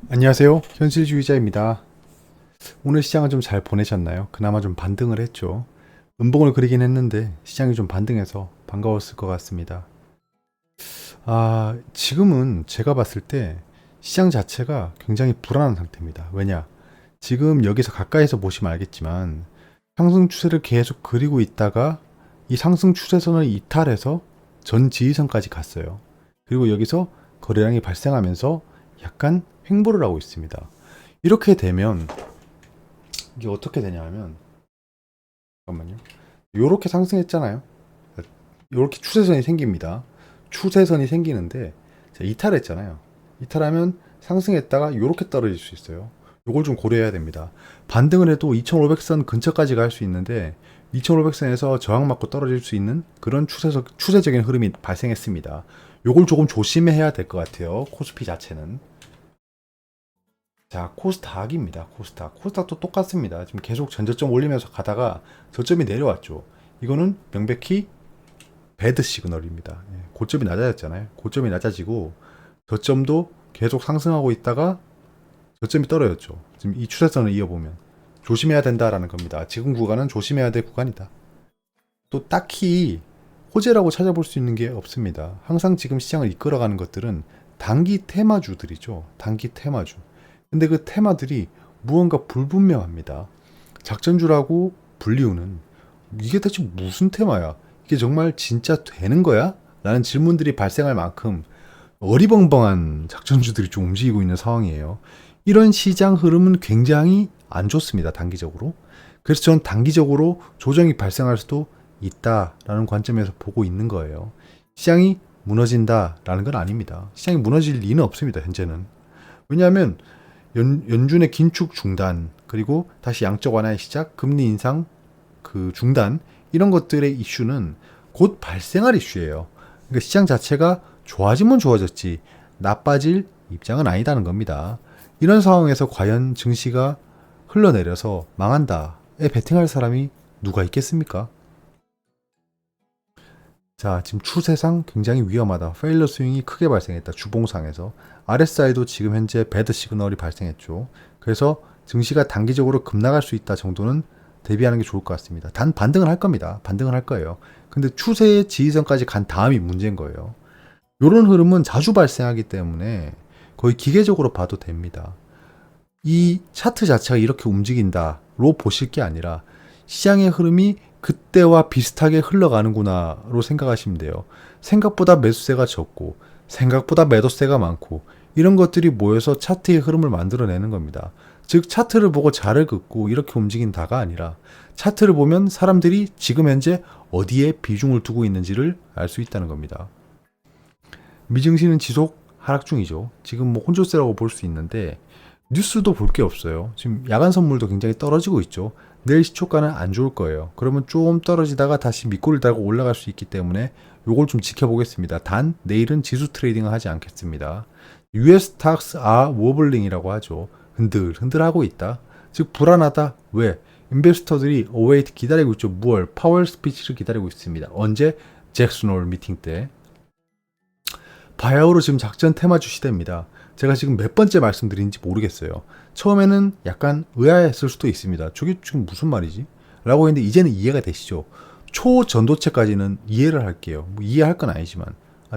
안녕하세요. 현실주의자입니다. 오늘 시장은 좀 잘 보내셨나요? 그나마 좀 반등을 했죠. 음봉을 그리긴 했는데 시장이 좀 반등해서 반가웠을 것 같습니다. 지금은 제가 봤을 때 시장 자체가 굉장히 불안한 상태입니다. 왜냐? 지금 여기서 가까이서 보시면 알겠지만 상승 추세를 계속 그리고 있다가 이 상승 추세선을 이탈해서 전 지지선까지 갔어요. 그리고 여기서 거래량이 발생하면서 약간 횡보를 하고 있습니다. 이렇게 되면 이게 어떻게 되냐 하면, 잠깐만요. 요렇게 상승했잖아요. 요렇게 추세선이 생깁니다. 추세선이 생기는데 자, 이탈했잖아요. 이탈하면 상승했다가 요렇게 떨어질 수 있어요. 요걸 좀 고려해야 됩니다. 반등을 해도 2500선 근처까지 갈 수 있는데 2500선에서 저항 맞고 떨어질 수 있는 그런 추세적인 흐름이 발생했습니다. 요걸 조금 조심해야 될 것 같아요. 코스피 자체는. 자, 코스닥입니다. 코스닥도 똑같습니다. 지금 계속 전저점 올리면서 가다가 저점이 내려왔죠. 이거는 명백히 배드 시그널입니다. 고점이 낮아졌잖아요. 고점이 낮아지고 저점도 계속 상승하고 있다가 저점이 떨어졌죠. 지금 이 추세선을 이어보면 조심해야 된다라는 겁니다. 지금 구간은 조심해야 될 구간이다. 또 딱히 호재라고 찾아볼 수 있는 게 없습니다. 항상 지금 시장을 이끌어가는 것들은 단기 테마주들이죠. 단기 테마주. 근데 그 테마들이 무언가 불분명합니다. 작전주라고 불리우는 이게 대체 무슨 테마야? 이게 정말 진짜 되는 거야? 라는 질문들이 발생할 만큼 어리벙벙한 작전주들이 좀 움직이고 있는 상황이에요. 이런 시장 흐름은 굉장히 안 좋습니다. 단기적으로. 그래서 저는 단기적으로 조정이 발생할 수도 있다라는 관점에서 보고 있는 거예요. 시장이 무너진다라는 건 아닙니다. 시장이 무너질 리는 없습니다. 현재는. 왜냐하면 연준의 긴축 중단, 그리고 다시 양적 완화의 시작, 금리 인상 그 중단, 이런 것들의 이슈는 곧 발생할 이슈예요. 그러니까 시장 자체가 좋아지면 좋아졌지 나빠질 입장은 아니다는 겁니다. 이런 상황에서 과연 증시가 흘러내려서 망한다에 베팅할 사람이 누가 있겠습니까? 자, 지금 추세상 굉장히 위험하다. 페일러 스윙이 크게 발생했다. 주봉상에서. RSI도 지금 현재 배드 시그널이 발생했죠. 그래서 증시가 단기적으로 급락할 수 있다 정도는 대비하는 게 좋을 것 같습니다. 단 반등을 할 겁니다. 반등을 할 거예요. 근데 추세의 지지선까지 간 다음이 문제인 거예요. 이런 흐름은 자주 발생하기 때문에 거의 기계적으로 봐도 됩니다. 이 차트 자체가 이렇게 움직인다로 보실 게 아니라 시장의 흐름이 그때와 비슷하게 흘러가는구나로 생각하시면 돼요. 생각보다 매수세가 적고 생각보다 매도세가 많고 이런 것들이 모여서 차트의 흐름을 만들어내는 겁니다. 즉 차트를 보고 자를 긋고 이렇게 움직인다가 아니라 차트를 보면 사람들이 지금 현재 어디에 비중을 두고 있는지를 알 수 있다는 겁니다. 미증시는 지속 하락 중이죠. 지금 뭐 혼조세라고 볼 수 있는데 뉴스도 볼 게 없어요. 지금 야간 선물도 굉장히 떨어지고 있죠. 내일 시초가는 안 좋을 거예요. 그러면 좀 떨어지다가 다시 밑꼬리를 달고 올라갈 수 있기 때문에 요걸 좀 지켜보겠습니다. 단 내일은 지수 트레이딩을 하지 않겠습니다. US stocks are wobbling,이라고 하죠. 흔들흔들하고 있다. 즉 불안하다. 왜? 인베스터들이 어웨이트 기다리고 있죠. 무얼? 파월 스피치를 기다리고 있습니다. 언제? 잭슨 홀 미팅 때. 바야흐로 지금 작전 테마주 시대입니다. 제가 지금 몇 번째 말씀드린지 모르겠어요. 처음에는 약간 의아했을 수도 있습니다. 저게 지금 무슨 말이지? 라고 했는데 이제는 이해가 되시죠? 초전도체까지는 이해를 할게요. 뭐 이해할 건 아니지만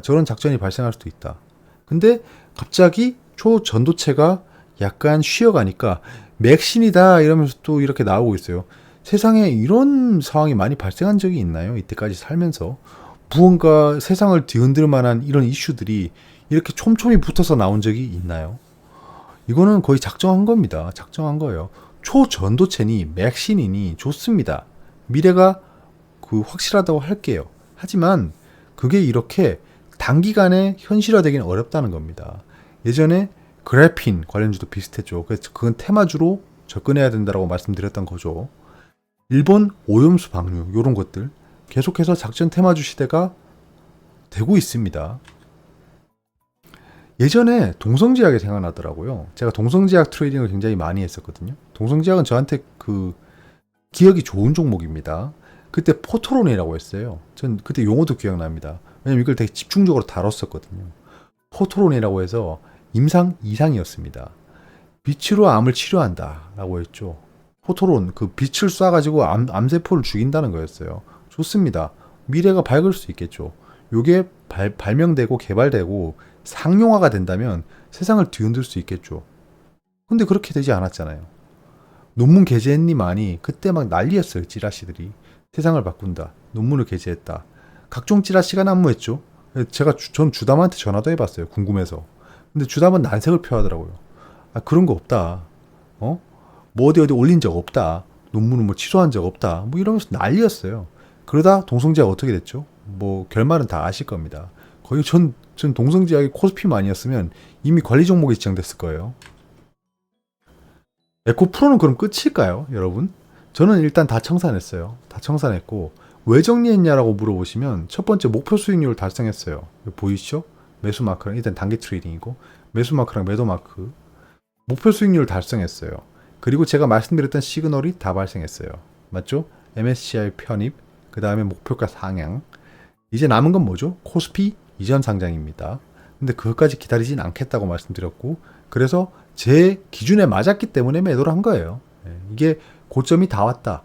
저런 작전이 발생할 수도 있다. 근데 갑자기 초전도체가 약간 쉬어가니까 맥신이다 이러면서 또 이렇게 나오고 있어요. 세상에 이런 상황이 많이 발생한 적이 있나요? 이때까지 살면서 무언가 세상을 뒤흔들 만한 이런 이슈들이 이렇게 촘촘히 붙어서 나온 적이 있나요? 이거는 거의 작정한 겁니다. 작정한 거예요. 초전도체니 맥신이니 좋습니다. 미래가 확실하다고 할게요. 하지만 그게 이렇게 단기간에 현실화되기는 어렵다는 겁니다. 예전에 그래핀 관련주도 비슷했죠. 그래서 그건 테마주로 접근해야 된다고 말씀드렸던 거죠. 일본 오염수 방류 이런 것들 계속해서 작전 테마주 시대가 되고 있습니다. 예전에 동성제약이 생각나더라고요. 제가 동성제약 트레이딩을 굉장히 많이 했었거든요. 동성제약은 저한테 기억이 좋은 종목입니다. 그때 포토론이라고 했어요. 전 그때 용어도 기억납니다. 왜냐면 이걸 되게 집중적으로 다뤘었거든요. 포토론이라고 해서 임상 이상이었습니다. 빛으로 암을 치료한다라고 했죠. 포토론, 그 빛을 쏴가지고 암세포를 죽인다는 거였어요. 좋습니다. 미래가 밝을 수 있겠죠. 요게 발명되고 개발되고 상용화가 된다면 세상을 뒤흔들 수 있겠죠. 근데 그렇게 되지 않았잖아요. 논문 게재했니만이 그때 막 난리였어요. 찌라시들이. 세상을 바꾼다. 논문을 게재했다. 각종 찌라시가 난무했죠. 전 주담한테 전화도 해봤어요. 궁금해서. 근데 주담은 난색을 표하더라고요. 아, 그런 거 없다. 어? 뭐 어디 올린 적 없다. 논문은 뭐 취소한 적 없다. 뭐 이러면서 난리였어요. 그러다 동성지아가 어떻게 됐죠? 뭐 결말은 다 아실 겁니다. 거의 전 동성지아의 코스피만 아니었으면 이미 관리 종목에 지정됐을 거예요. 에코프로는 그럼 끝일까요, 여러분? 저는 일단 다 청산했어요. 다 청산했고 왜 정리했냐라고 물어보시면 첫 번째 목표 수익률을 달성했어요. 보이시죠? 매수 마크랑 일단 단기 트레이딩이고 매수 마크랑 매도 마크 목표 수익률을 달성했어요. 그리고 제가 말씀드렸던 시그널이 다 발생했어요. 맞죠? MSCI 편입, 그 다음에 목표가 상향. 이제 남은 건 뭐죠? 코스피 이전 상장입니다. 근데 그것까지 기다리진 않겠다고 말씀드렸고 그래서 제 기준에 맞았기 때문에 매도를 한 거예요. 이게 고점이 다 왔다.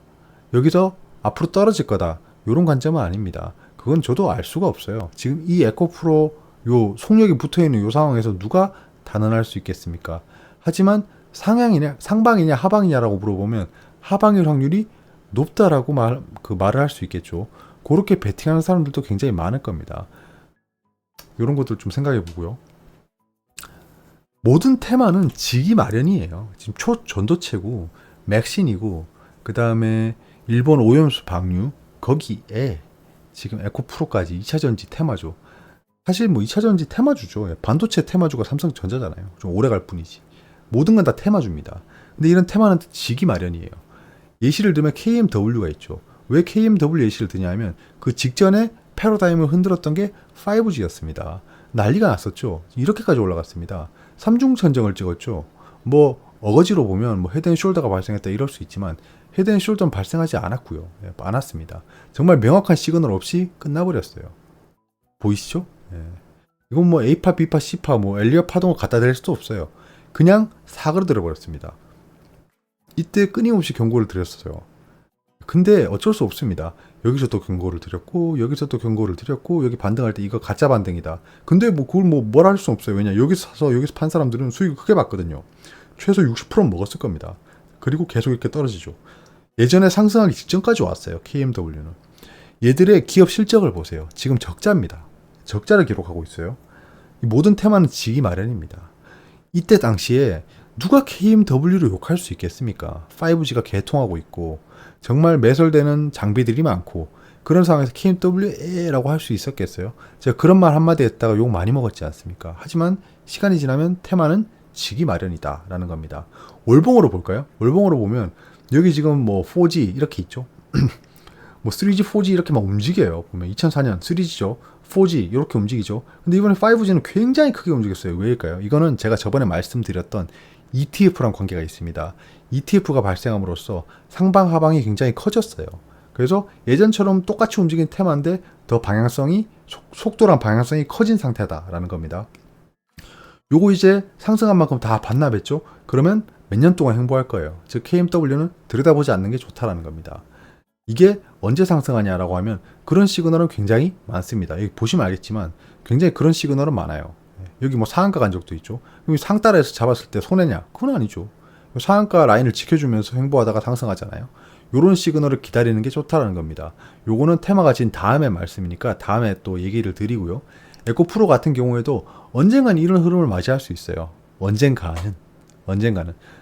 여기서 앞으로 떨어질 거다. 이런 관점은 아닙니다. 그건 저도 알 수가 없어요. 지금 이 에코프로 요 속력이 붙어있는 요 상황에서 누가 단언할 수 있겠습니까? 하지만 상향이냐 상방이냐 하방이냐라고 물어보면 하방일 확률이 높다라고 말을 할 수 있겠죠. 그렇게 베팅하는 사람들도 굉장히 많을 겁니다. 이런 것들 좀 생각해 보고요. 모든 테마는 지기 마련이에요. 지금 초전도체고 맥신이고 그 다음에 일본 오염수 방류 거기에 지금 에코프로까지 2차전지 테마죠. 사실 뭐 2차전지 테마주죠. 반도체 테마주가 삼성전자잖아요. 좀 오래 갈 뿐이지. 모든 건 다 테마주입니다. 근데 이런 테마는 지기 마련이에요. 예시를 들면 KMW가 있죠. 왜 KMW 예시를 드냐면 그 직전에 패러다임을 흔들었던 게 5G였습니다. 난리가 났었죠. 이렇게까지 올라갔습니다. 삼중천정을 찍었죠. 뭐 어거지로 보면 뭐 헤드앤숄더가 발생했다 이럴 수 있지만 헤드앤숄더는 발생하지 않았고요. 않았습니다. 정말 명확한 시그널 없이 끝나버렸어요. 보이시죠? 이건 뭐 A파, B파, C파 뭐 엘리엇 파동을 갖다 댈 수도 없어요. 그냥 사그러들어 버렸습니다. 이때 끊임없이 경고를 드렸어요. 근데 어쩔 수 없습니다. 여기서 또 경고를 드렸고 여기서 또 경고를 드렸고 여기 반등할 때 이거 가짜 반등이다. 근데 뭐 그걸 뭐라 할 수 없어요. 왜냐 여기서 사서 여기서 판 사람들은 수익을 크게 봤거든요. 최소 60%는 먹었을 겁니다. 그리고 계속 이렇게 떨어지죠. 예전에 상승하기 직전까지 왔어요. KMW는. 얘들의 기업 실적을 보세요. 지금 적자입니다. 적자를 기록하고 있어요. 이 모든 테마는 지기 마련입니다. 이때 당시에 누가 KMW를 욕할 수 있겠습니까? 5G가 개통하고 있고 정말 매설되는 장비들이 많고 그런 상황에서 KMW라고 할 수 있었겠어요? 제가 그런 말 한마디 했다가 욕 많이 먹었지 않습니까? 하지만 시간이 지나면 테마는 지기 마련이다 라는 겁니다. 월봉으로 볼까요? 월봉으로 보면 여기 지금 뭐 4G 이렇게 있죠. 뭐 3G, 4G 이렇게 막 움직여요. 보면 2004년 3G죠. 4G 이렇게 움직이죠. 근데 이번에 5G는 굉장히 크게 움직였어요. 왜일까요? 이거는 제가 저번에 말씀드렸던 ETF랑 관계가 있습니다. ETF가 발생함으로써 상방 하방이 굉장히 커졌어요. 그래서 예전처럼 똑같이 움직인 테마인데 더 방향성이 속도랑 방향성이 커진 상태다라는 겁니다. 요거 이제 상승한 만큼 다 반납했죠. 그러면 몇 년 동안 행보할 거예요. 즉 KMW는 들여다보지 않는 게 좋다라는 겁니다. 이게 언제 상승하냐라고 하면 그런 시그널은 굉장히 많습니다. 여기 보시면 알겠지만 굉장히 그런 시그널은 많아요. 여기 뭐 상한가 간 적도 있죠. 여기 상따라해서 잡았을 때 손해냐? 그건 아니죠. 상한가 라인을 지켜주면서 행보하다가 상승하잖아요. 요런 시그널을 기다리는 게 좋다라는 겁니다. 요거는 테마가 진 다음에 말씀이니까 다음에 또 얘기를 드리고요. 에코프로 같은 경우에도 언젠간 이런 흐름을 맞이할 수 있어요. 언젠가는.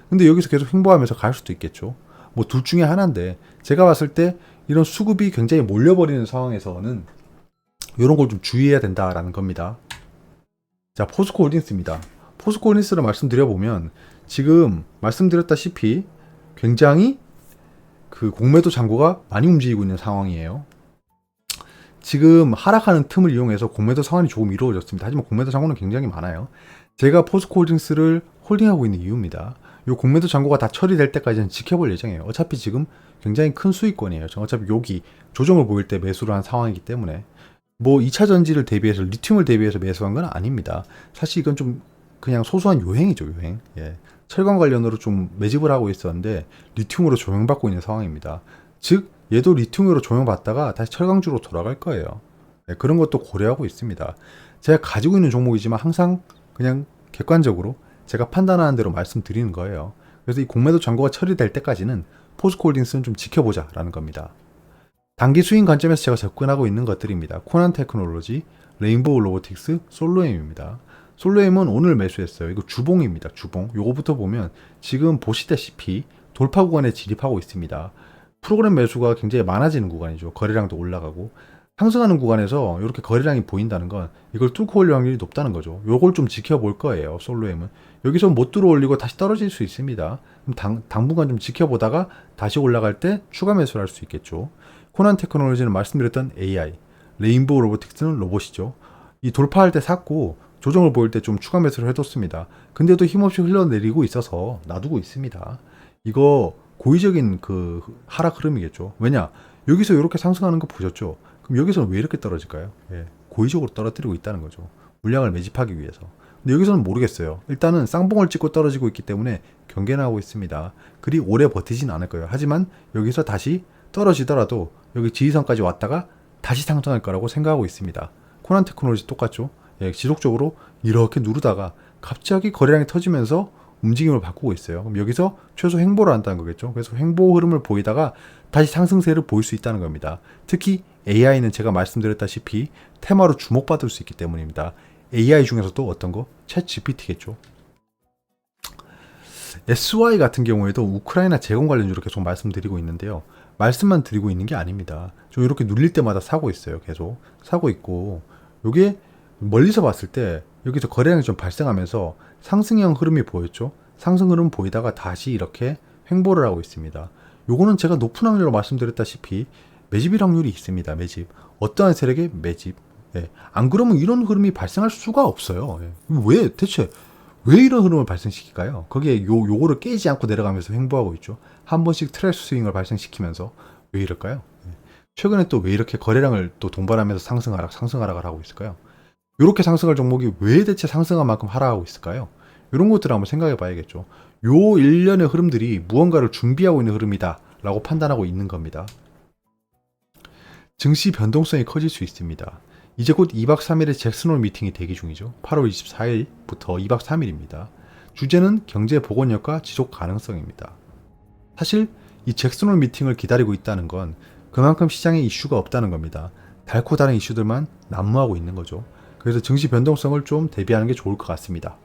근데 여기서 계속 행보하면서 갈 수도 있겠죠. 뭐 둘 중에 하나인데 제가 봤을 때 이런 수급이 굉장히 몰려버리는 상황에서는 이런 걸 좀 주의해야 된다라는 겁니다. 자, 포스코 홀딩스입니다. 포스코 홀딩스를 말씀드려보면 지금 말씀드렸다시피 굉장히 그 공매도 잔고가 많이 움직이고 있는 상황이에요. 지금 하락하는 틈을 이용해서 공매도 상환이 조금 이루어졌습니다. 하지만 공매도 잔고는 굉장히 많아요. 제가 포스코 홀딩스를 홀딩하고 있는 이유입니다. 이 공매도 잔고가 다 처리될 때까지는 지켜볼 예정이에요. 어차피 지금 굉장히 큰 수익권이에요. 어차피 여기 조정을 보일 때 매수를 한 상황이기 때문에 뭐 2차 전지를 대비해서 리튬을 대비해서 매수한 건 아닙니다. 사실 이건 좀 그냥 소소한 요행이죠, 요행. 예. 철강 관련으로 좀 매집을 하고 있었는데 리튬으로 조명받고 있는 상황입니다. 즉 얘도 리튬으로 조명받다가 다시 철강주로 돌아갈 거예요. 예, 그런 것도 고려하고 있습니다. 제가 가지고 있는 종목이지만 항상 그냥 객관적으로 제가 판단하는 대로 말씀드리는 거예요. 그래서 이 공매도 잔고가 처리될 때까지는 포스코홀딩스는 좀 지켜보자라는 겁니다. 단기 수익 관점에서 제가 접근하고 있는 것들입니다. 코난 테크놀로지, 레인보우 로보틱스, 솔로엠입니다. 솔로엠은 오늘 매수했어요. 이거 주봉입니다. 주봉. 요거부터 보면 지금 보시다시피 돌파 구간에 진입하고 있습니다. 프로그램 매수가 굉장히 많아지는 구간이죠. 거래량도 올라가고 상승하는 구간에서 이렇게 거래량이 보인다는 건 이걸 뚫고 올릴 확률이 높다는 거죠. 요걸 좀 지켜볼 거예요. 솔로엠은. 여기서 못 들어올리고 다시 떨어질 수 있습니다. 그럼 당분간 좀 지켜보다가 다시 올라갈 때 추가 매수를 할 수 있겠죠. 코난 테크놀로지는 말씀드렸던 AI, 레인보우 로보틱스는 로봇이죠. 이 돌파할 때 샀고 조정을 보일 때 좀 추가 매수를 해뒀습니다. 근데도 힘없이 흘러내리고 있어서 놔두고 있습니다. 이거 고의적인 그 하락 흐름이겠죠. 왜냐? 여기서 이렇게 상승하는 거 보셨죠? 그럼 여기서는 왜 이렇게 떨어질까요? 예, 고의적으로 떨어뜨리고 있다는 거죠. 물량을 매집하기 위해서. 근데 여기서는 모르겠어요. 일단은 쌍봉을 찍고 떨어지고 있기 때문에 경계는 하고 있습니다. 그리 오래 버티진 않을 거예요. 하지만 여기서 다시 떨어지더라도 여기 지지선까지 왔다가 다시 상승할 거라고 생각하고 있습니다. 코난 테크놀로지 똑같죠? 예, 지속적으로 이렇게 누르다가 갑자기 거래량이 터지면서 움직임을 바꾸고 있어요. 그럼 여기서 최소 횡보를 한다는 거겠죠. 그래서 횡보 흐름을 보이다가 다시 상승세를 보일 수 있다는 겁니다. 특히 AI는 제가 말씀드렸다시피 테마로 주목받을 수 있기 때문입니다. AI 중에서도 어떤 거? 챗 GPT겠죠. SY 같은 경우에도 우크라이나 재건 관련주로 계속 말씀드리고 있는데요. 말씀만 드리고 있는 게 아닙니다. 좀 이렇게 눌릴 때마다 사고 있어요. 계속 사고 있고 요게 멀리서 봤을 때 여기서 거래량이 좀 발생하면서 상승형 흐름이 보였죠. 상승 흐름 보이다가 다시 이렇게 횡보를 하고 있습니다. 요거는 제가 높은 확률로 말씀드렸다시피 매집일 확률이 있습니다. 매집. 어떠한 세력의 매집. 예. 안 그러면 이런 흐름이 발생할 수가 없어요. 예. 왜 대체 왜 이런 흐름을 발생시킬까요? 거기에 요거를 깨지 않고 내려가면서 횡보하고 있죠. 한 번씩 트레이스 스윙을 발생시키면서 왜 이럴까요? 예. 최근에 또 왜 이렇게 거래량을 또 동반하면서 상승하락을 하고 있을까요? 이렇게 상승할 종목이 왜 대체 상승한 만큼 하락하고 있을까요? 이런 것들을 한번 생각해 봐야겠죠. 요 일련의 흐름들이 무언가를 준비하고 있는 흐름이다 라고 판단하고 있는 겁니다. 증시 변동성이 커질 수 있습니다. 이제 곧 2박 3일의 잭슨홀 미팅이 대기 중이죠. 8월 24일부터 2박 3일입니다. 주제는 경제 복원력과 지속 가능성입니다. 사실 이 잭슨홀 미팅을 기다리고 있다는 건 그만큼 시장에 이슈가 없다는 겁니다. 달고 다른 이슈들만 난무하고 있는 거죠. 그래서 증시 변동성을 좀 대비하는 게 좋을 것 같습니다.